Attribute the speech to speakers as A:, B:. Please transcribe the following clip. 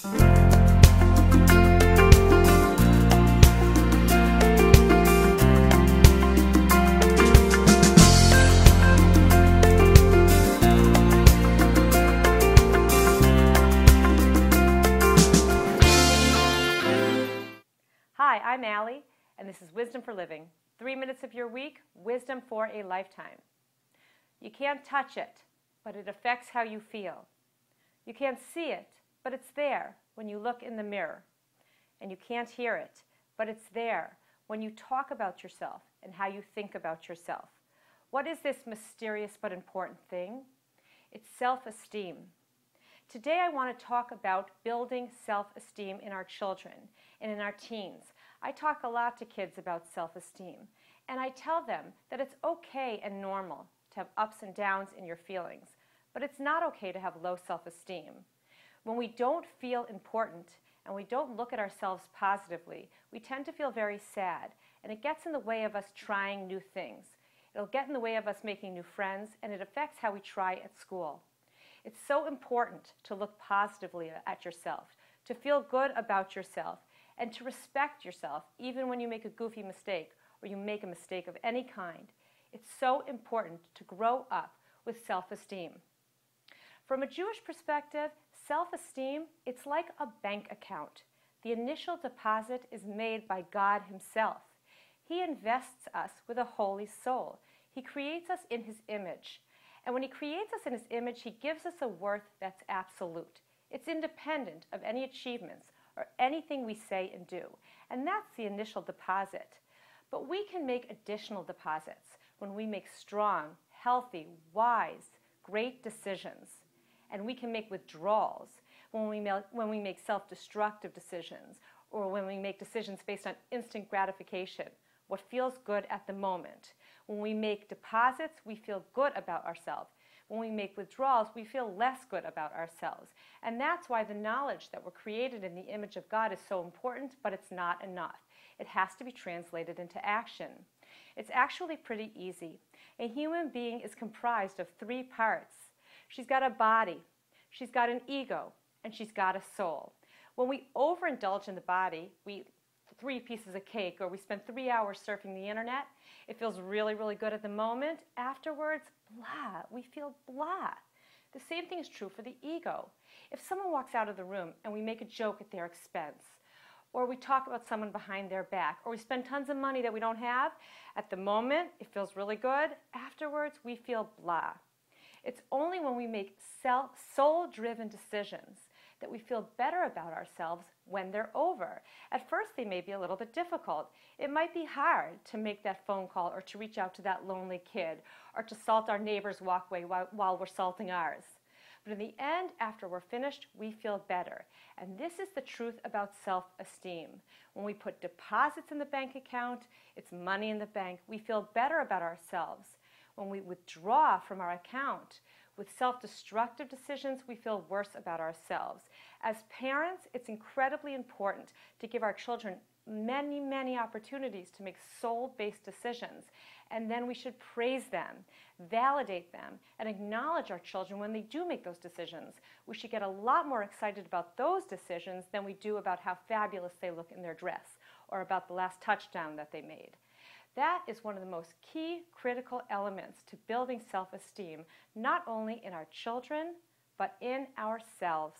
A: Hi, I'm Allie, and this is Wisdom for Living. 3 minutes of your week, wisdom for a lifetime. You can't touch it, but it affects how you feel. You can't see it, but it's there when you look in the mirror. And you can't hear it, but it's there when you talk about yourself and how you think about yourself. What is this mysterious but important thing? It's self-esteem. Today I want to talk about building self-esteem in our children and in our teens. I talk a lot to kids about self-esteem, and I tell them that it's okay and normal to have ups and downs in your feelings, but it's not okay to have low self-esteem. When we don't feel important and we don't look at ourselves positively, we tend to feel very sad, and it gets in the way of us trying new things. It'll get in the way of us making new friends, and it affects how we try at school. It's so important to look positively at yourself, to feel good about yourself, and to respect yourself even when you make a goofy mistake or you make a mistake of any kind. It's so important to grow up with self-esteem. From a Jewish perspective, self-esteem, it's like a bank account. The initial deposit is made by God Himself. He invests us with a holy soul. He creates us in His image. And when He creates us in His image, He gives us a worth that's absolute. It's independent of any achievements or anything we say and do. And that's the initial deposit. But we can make additional deposits when we make strong, healthy, wise, great decisions. And we can make withdrawals when we make self-destructive decisions, or when we make decisions based on instant gratification, what feels good at the moment. When we make deposits, we feel good about ourselves. When we make withdrawals, we feel less good about ourselves. And that's why the knowledge that we're created in the image of God is so important, but it's not enough. It has to be translated into action. It's actually pretty easy. A human being is comprised of 3 parts. She's got a body, she's got an ego, and she's got a soul. When we overindulge in the body, we eat 3 pieces of cake, or we spend 3 hours surfing the internet, it feels really, really good at the moment. Afterwards, blah, we feel blah. The same thing is true for the ego. If someone walks out of the room and we make a joke at their expense, or we talk about someone behind their back, or we spend tons of money that we don't have, at the moment, it feels really good. Afterwards, we feel blah. It's only when we make soul-driven decisions that we feel better about ourselves when they're over. At first, they may be a little bit difficult. It might be hard to make that phone call, or to reach out to that lonely kid, or to salt our neighbor's walkway while we're salting ours. But in the end, after we're finished, we feel better. And this is the truth about self-esteem. When we put deposits in the bank account, it's money in the bank, we feel better about ourselves. When we withdraw from our account with self-destructive decisions, we feel worse about ourselves. As parents, it's incredibly important to give our children many, many opportunities to make soul-based decisions. And then we should praise them, validate them, and acknowledge our children when they do make those decisions. We should get a lot more excited about those decisions than we do about how fabulous they look in their dress, or about the last touchdown that they made. That is one of the most key critical elements to building self-esteem, not only in our children, but in ourselves.